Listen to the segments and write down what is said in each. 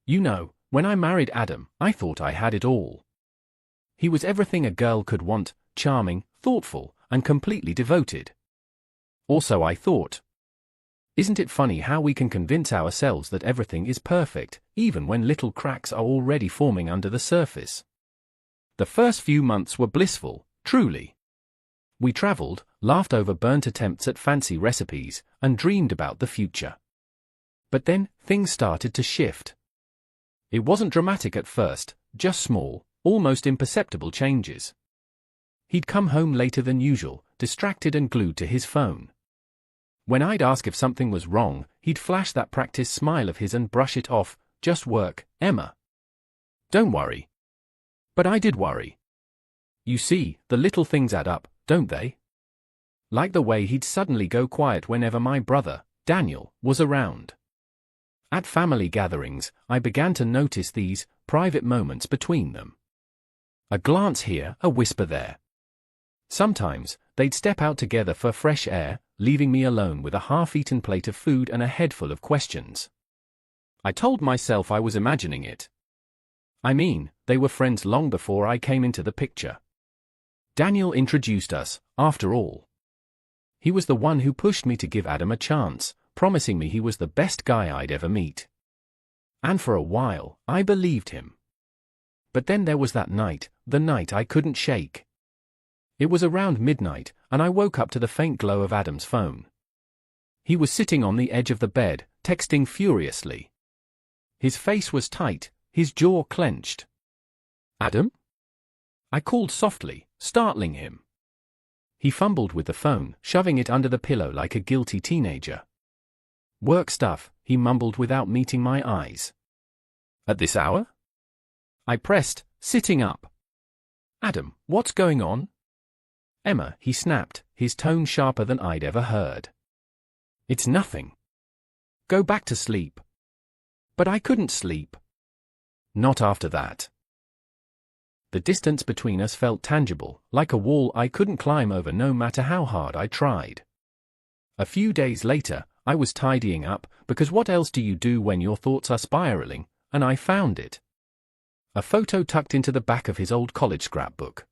You know, when I married Adam, I thought I had it all. He was everything a girl could want, charming, thoughtful, and completely devoted. Also I thought, isn't it funny how we can convince ourselves that everything is perfect, even when little cracks are already forming under the surface? The first few months were blissful, truly. We traveled, laughed over burnt attempts at fancy recipes, and dreamed about the future. But then, things started to shift. It wasn't dramatic at first, just small, almost imperceptible changes. He'd come home later than usual, distracted and glued to his phone. When I'd ask if something was wrong, he'd flash that practiced smile of his and brush it off. Just work, Emma. Don't worry. But I did worry. You see, the little things add up, don't they? Like the way he'd suddenly go quiet whenever my brother, Daniel, was around. At family gatherings, I began to notice these private moments between them. A glance here, a whisper there. Sometimes, they'd step out together for fresh air, leaving me alone with a half-eaten plate of food and a head full of questions. I told myself I was imagining it. I mean, they were friends long before I came into the picture. Daniel introduced us, after all. He was the one who pushed me to give Adam a chance, promising me he was the best guy I'd ever meet. And for a while, I believed him. But then there was that night, the night I couldn't shake. It was around midnight, and I woke up to the faint glow of Adam's phone. He was sitting on the edge of the bed, texting furiously. His face was tight, his jaw clenched. Adam? I called softly, startling him. He fumbled with the phone, shoving it under the pillow like a guilty teenager. Work stuff, he mumbled without meeting my eyes. At this hour? I pressed, sitting up. Adam, what's going on? Emma, he snapped, his tone sharper than I'd ever heard. It's nothing. Go back to sleep. But I couldn't sleep. Not after that. The distance between us felt tangible, like a wall I couldn't climb over no matter how hard I tried. A few days later, I was tidying up, because what else do you do when your thoughts are spiraling, and I found it. A photo tucked into the back of his old college scrapbook.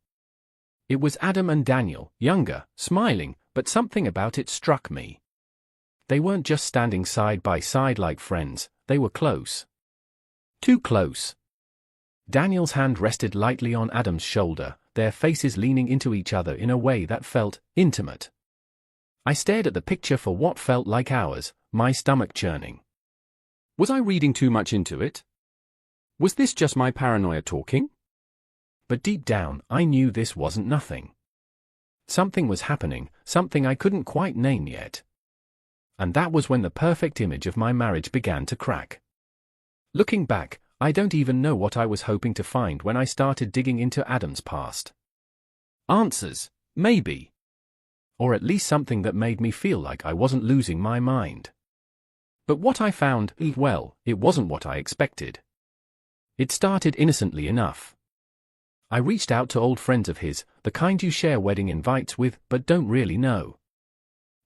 It was Adam and Daniel, younger, smiling, but something about it struck me. They weren't just standing side by side like friends, they were close. Too close. Daniel's hand rested lightly on Adam's shoulder, their faces leaning into each other in a way that felt intimate. I stared at the picture for what felt like hours, my stomach churning. Was I reading too much into it? Was this just my paranoia talking? But deep down, I knew this wasn't nothing. Something was happening, something I couldn't quite name yet. And that was when the perfect image of my marriage began to crack. Looking back, I don't even know what I was hoping to find when I started digging into Adam's past. Answers, maybe. Or at least something that made me feel like I wasn't losing my mind. But what I found, well, it wasn't what I expected. It started innocently enough. I reached out to old friends of his, the kind you share wedding invites with but don't really know.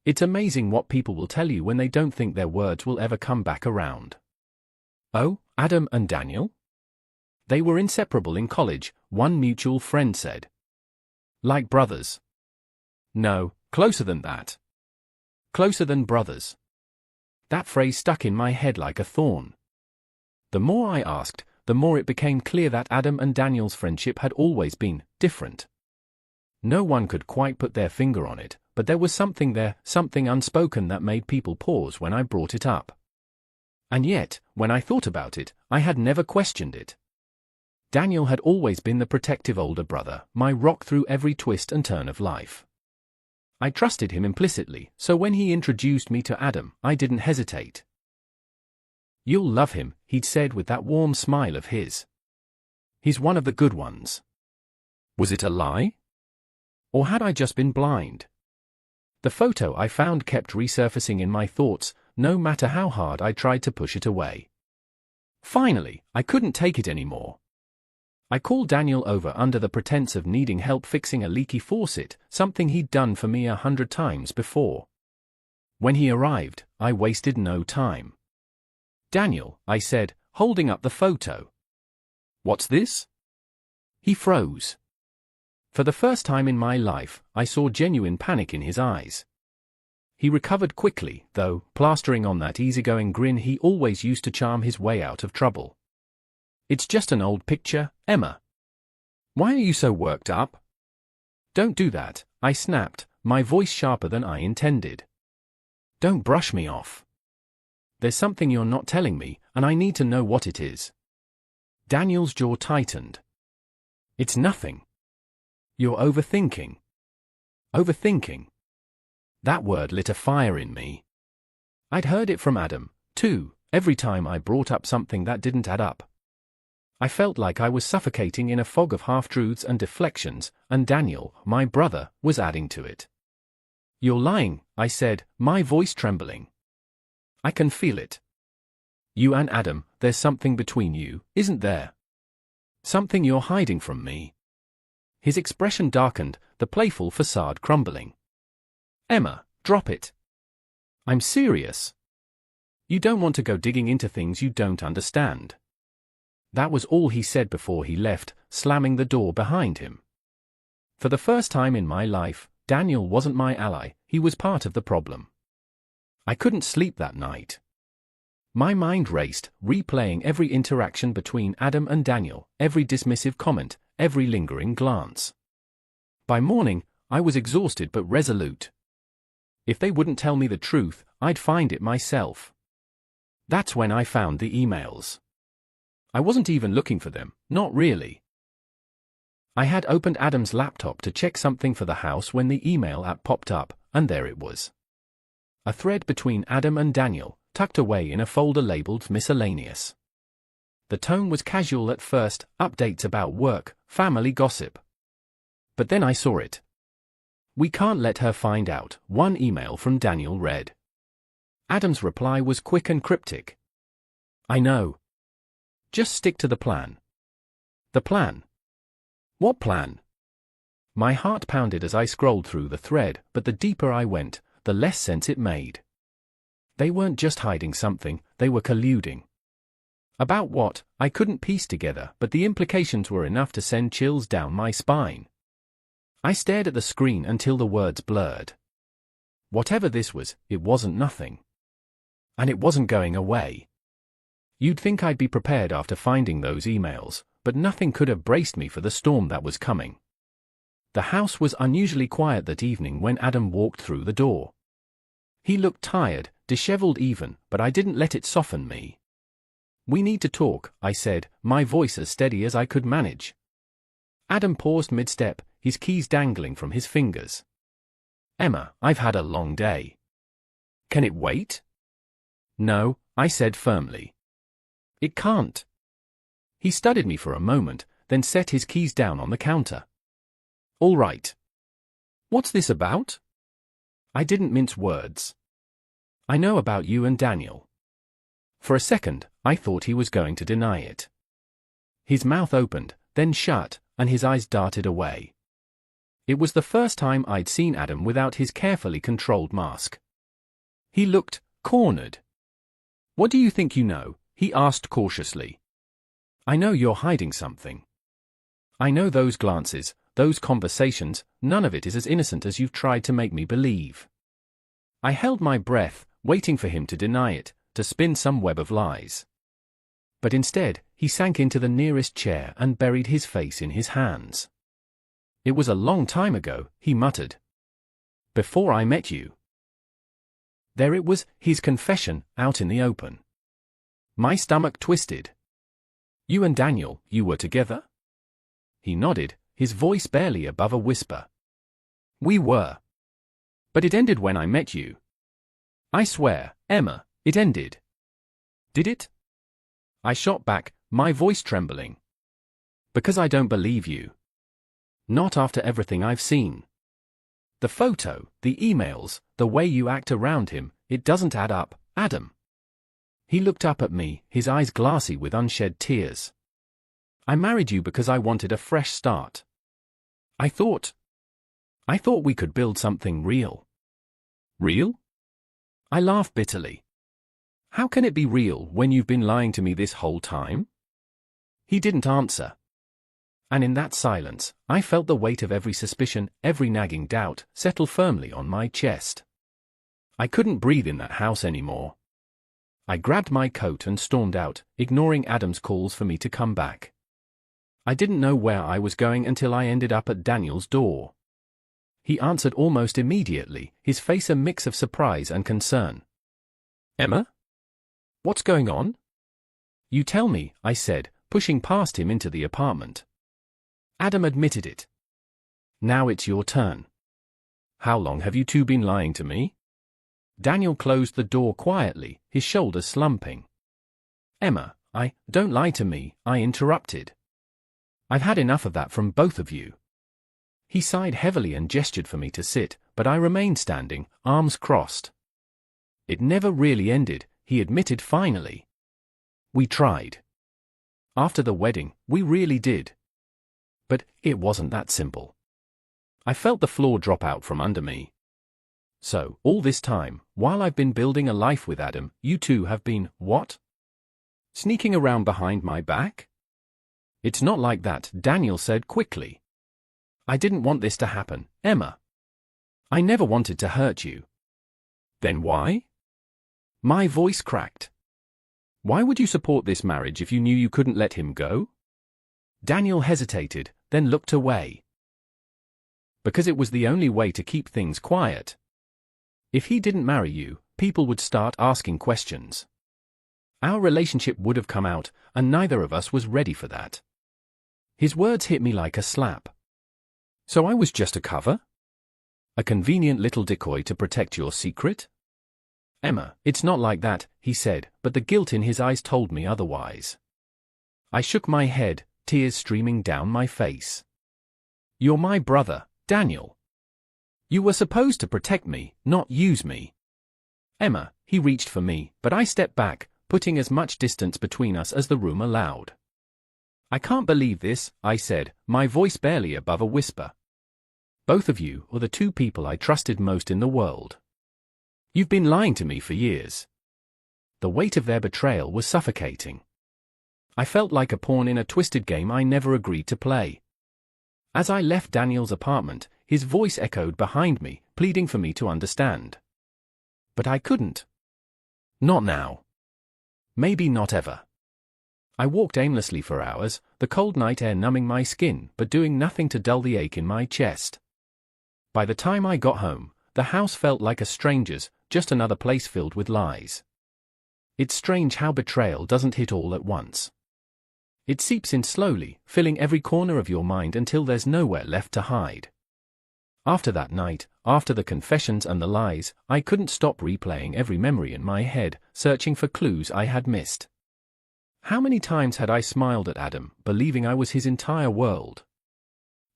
It's amazing what people will tell you when they don't think their words will ever come back around. Oh, Adam and Daniel? They were inseparable in college, one mutual friend said. Like brothers. No, closer than that. Closer than brothers. That phrase stuck in my head like a thorn. The more I asked, the more it became clear that Adam and Daniel's friendship had always been different. No one could quite put their finger on it, but there was something there, something unspoken that made people pause when I brought it up. And yet, when I thought about it, I had never questioned it. Daniel had always been the protective older brother, my rock through every twist and turn of life. I trusted him implicitly, so when he introduced me to Adam, I didn't hesitate. You'll love him, he'd said with that warm smile of his. He's one of the good ones. Was it a lie? Or had I just been blind? The photo I found kept resurfacing in my thoughts, no matter how hard I tried to push it away. Finally, I couldn't take it anymore. I called Daniel over under the pretense of needing help fixing a leaky faucet, something he'd done for me 100 times before. When he arrived, I wasted no time. Daniel, I said, holding up the photo. "What's this?" He froze. For the first time in my life, I saw genuine panic in his eyes. He recovered quickly, though, plastering on that easygoing grin he always used to charm his way out of trouble. "It's just an old picture, Emma. Why are you so worked up?" "Don't do that," I snapped, my voice sharper than I intended. "Don't brush me off. There's something you're not telling me, and I need to know what it is." Daniel's jaw tightened. "It's nothing. You're overthinking." Overthinking. That word lit a fire in me. I'd heard it from Adam, too, every time I brought up something that didn't add up. I felt like I was suffocating in a fog of half-truths and deflections, and Daniel, my brother, was adding to it. "You're lying," I said, my voice trembling. "I can feel it. You and Adam, there's something between you, isn't there? Something you're hiding from me." His expression darkened, the playful facade crumbling. "Emma, drop it. I'm serious. You don't want to go digging into things you don't understand." That was all he said before he left, slamming the door behind him. For the first time in my life, Daniel wasn't my ally, he was part of the problem. I couldn't sleep that night. My mind raced, replaying every interaction between Adam and Daniel, every dismissive comment, every lingering glance. By morning, I was exhausted but resolute. If they wouldn't tell me the truth, I'd find it myself. That's when I found the emails. I wasn't even looking for them, not really. I had opened Adam's laptop to check something for the house when the email app popped up, and there it was. A thread between Adam and Daniel, tucked away in a folder labeled miscellaneous. The tone was casual at first, updates about work, family gossip. But then I saw it. "We can't let her find out," one email from Daniel read. Adam's reply was quick and cryptic. "I know. Just stick to the plan." The plan? What plan? My heart pounded as I scrolled through the thread, but the deeper I went, the less sense it made. They weren't just hiding something, they were colluding. About what, I couldn't piece together, but the implications were enough to send chills down my spine. I stared at the screen until the words blurred. Whatever this was, it wasn't nothing. And it wasn't going away. You'd think I'd be prepared after finding those emails, but nothing could have braced me for the storm that was coming. The house was unusually quiet that evening when Adam walked through the door. He looked tired, disheveled even, but I didn't let it soften me. "We need to talk," I said, my voice as steady as I could manage. Adam paused mid-step, his keys dangling from his fingers. "Emma, I've had a long day. Can it wait?" "No," I said firmly. "It can't." He studied me for a moment, then set his keys down on the counter. "All right. What's this about?" I didn't mince words. "I know about you and Daniel." For a second, I thought he was going to deny it. His mouth opened, then shut, and his eyes darted away. It was the first time I'd seen Adam without his carefully controlled mask. He looked cornered. "What do you think you know?" he asked cautiously. "I know you're hiding something. I know those glances, those conversations, none of it is as innocent as you've tried to make me believe." I held my breath, waiting for him to deny it, to spin some web of lies. But instead, he sank into the nearest chair and buried his face in his hands. "It was a long time ago," he muttered. "Before I met you." There it was, his confession, out in the open. My stomach twisted. "You and Daniel, you were together?" He nodded, his voice barely above a whisper. "We were. But it ended when I met you." "I swear, Emma, it ended." "Did it?" I shot back, my voice trembling. "Because I don't believe you. Not after everything I've seen. The photo, the emails, the way you act around him, it doesn't add up, Adam." He looked up at me, his eyes glassy with unshed tears. "I married you because I wanted a fresh start. I thought we could build something real." "Real?" I laughed bitterly. How can it be real when you've been lying to me this whole time? He didn't answer. And in that silence, I felt the weight of every suspicion, every nagging doubt, settle firmly on my chest. I couldn't breathe in that house anymore. I grabbed my coat and stormed out, ignoring Adam's calls for me to come back. I didn't know where I was going until I ended up at Daniel's door. He answered almost immediately, his face a mix of surprise and concern. "Emma? What's going on?" "You tell me," I said, pushing past him into the apartment. Adam admitted it. "Now it's your turn. How long have you two been lying to me?" Daniel closed the door quietly, his shoulders slumping. "Emma, don't lie to me," I interrupted. "I've had enough of that from both of you." He sighed heavily and gestured for me to sit, but I remained standing, arms crossed. "It never really ended," he admitted finally. "We tried. After the wedding, we really did. But it wasn't that simple." I felt the floor drop out from under me. "So, all this time, while I've been building a life with Adam, you two have been, what? Sneaking around behind my back?" "It's not like that," Daniel said quickly. "I didn't want this to happen, Emma. I never wanted to hurt you." "Then why?" My voice cracked. "Why would you support this marriage if you knew you couldn't let him go?" Daniel hesitated, then looked away. "Because it was the only way to keep things quiet. If he didn't marry you, people would start asking questions. Our relationship would have come out, and neither of us was ready for that." His words hit me like a slap. "So I was just a cover? A convenient little decoy to protect your secret?" "Emma, it's not like that," he said, but the guilt in his eyes told me otherwise. I shook my head, tears streaming down my face. "You're my brother, Daniel. You were supposed to protect me, not use me." "Emma," he reached for me, but I stepped back, putting as much distance between us as the room allowed. "I can't believe this," I said, my voice barely above a whisper. "Both of you are the two people I trusted most in the world. You've been lying to me for years." The weight of their betrayal was suffocating. I felt like a pawn in a twisted game I never agreed to play. As I left Daniel's apartment, his voice echoed behind me, pleading for me to understand. But I couldn't. Not now. Maybe not ever. I walked aimlessly for hours, the cold night air numbing my skin but doing nothing to dull the ache in my chest. By the time I got home, the house felt like a stranger's, just another place filled with lies. It's strange how betrayal doesn't hit all at once. It seeps in slowly, filling every corner of your mind until there's nowhere left to hide. After that night, after the confessions and the lies, I couldn't stop replaying every memory in my head, searching for clues I had missed. How many times had I smiled at Adam, believing I was his entire world?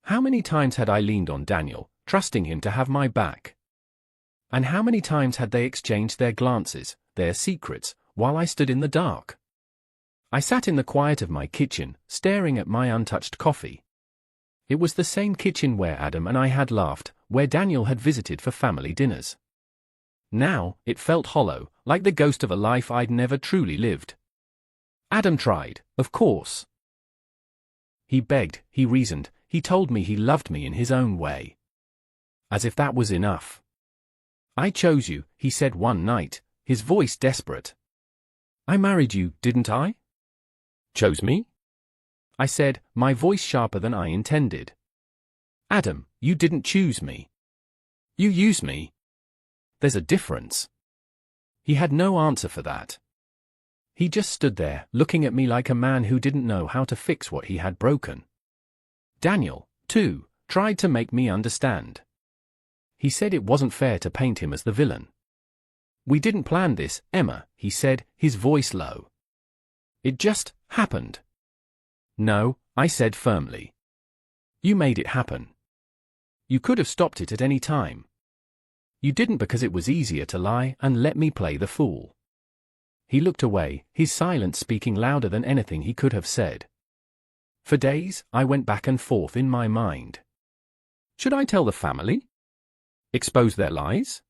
How many times had I leaned on Daniel, trusting him to have my back? And how many times had they exchanged their glances, their secrets, while I stood in the dark? I sat in the quiet of my kitchen, staring at my untouched coffee. It was the same kitchen where Adam and I had laughed, where Daniel had visited for family dinners. Now, it felt hollow, like the ghost of a life I'd never truly lived. Adam tried, of course. He begged, he reasoned, he told me he loved me in his own way. As if that was enough. "I chose you," he said one night, his voice desperate. "I married you, didn't I?" "Chose me?" I said, my voice sharper than I intended. "Adam, you didn't choose me. You used me. There's a difference." He had no answer for that. He just stood there, looking at me like a man who didn't know how to fix what he had broken. Daniel, too, tried to make me understand. He said it wasn't fair to paint him as the villain. "We didn't plan this, Emma," he said, his voice low. "It just happened." "No," I said firmly. "You made it happen. You could have stopped it at any time. You didn't because it was easier to lie and let me play the fool." He looked away, his silence speaking louder than anything he could have said. For days, I went back and forth in my mind. Should I tell the family? Expose their lies?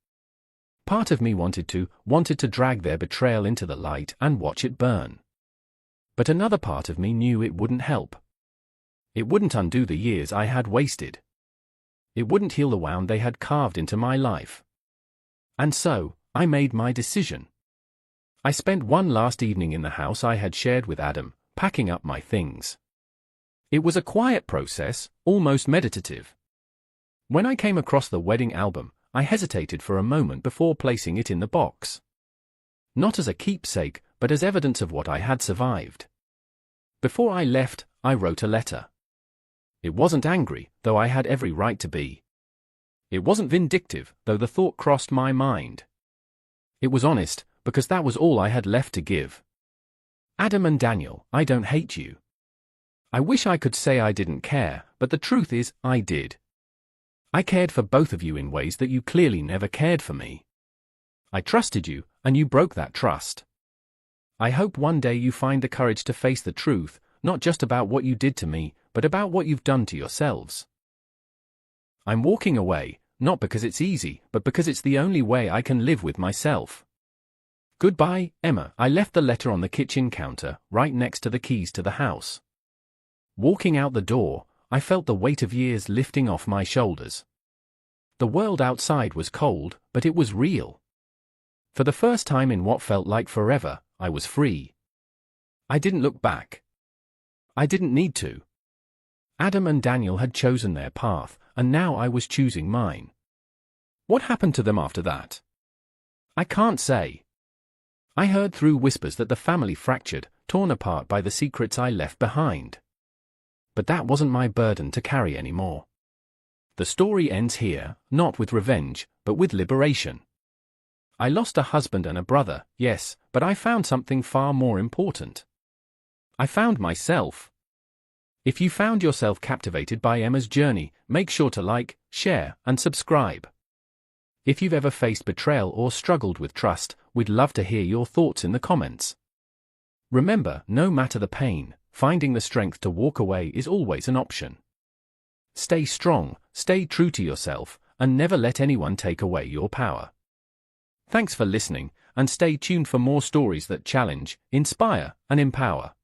Part of me wanted to drag their betrayal into the light and watch it burn. But another part of me knew it wouldn't help. It wouldn't undo the years I had wasted. It wouldn't heal the wound they had carved into my life. And so, I made my decision. I spent one last evening in the house I had shared with Adam, packing up my things. It was a quiet process, almost meditative. When I came across the wedding album, I hesitated for a moment before placing it in the box. Not as a keepsake, but as evidence of what I had survived. Before I left, I wrote a letter. It wasn't angry, though I had every right to be. It wasn't vindictive, though the thought crossed my mind. It was honest, because that was all I had left to give. Adam and Daniel, I don't hate you. I wish I could say I didn't care, but the truth is, I did. I cared for both of you in ways that you clearly never cared for me. I trusted you, and you broke that trust. I hope one day you find the courage to face the truth, not just about what you did to me, but about what you've done to yourselves. I'm walking away, not because it's easy, but because it's the only way I can live with myself. Goodbye, Emma. I left the letter on the kitchen counter, right next to the keys to the house. Walking out the door, I felt the weight of years lifting off my shoulders. The world outside was cold, but it was real. For the first time in what felt like forever, I was free. I didn't look back. I didn't need to. Adam and Daniel had chosen their path, and now I was choosing mine. What happened to them after that? I can't say. I heard through whispers that the family fractured, torn apart by the secrets I left behind. But that wasn't my burden to carry anymore. The story ends here, not with revenge, but with liberation. I lost a husband and a brother, yes, but I found something far more important. I found myself. If you found yourself captivated by Emma's journey, make sure to like, share, and subscribe. If you've ever faced betrayal or struggled with trust, we'd love to hear your thoughts in the comments. Remember, no matter the pain, finding the strength to walk away is always an option. Stay strong, stay true to yourself, and never let anyone take away your power. Thanks for listening, and stay tuned for more stories that challenge, inspire, and empower.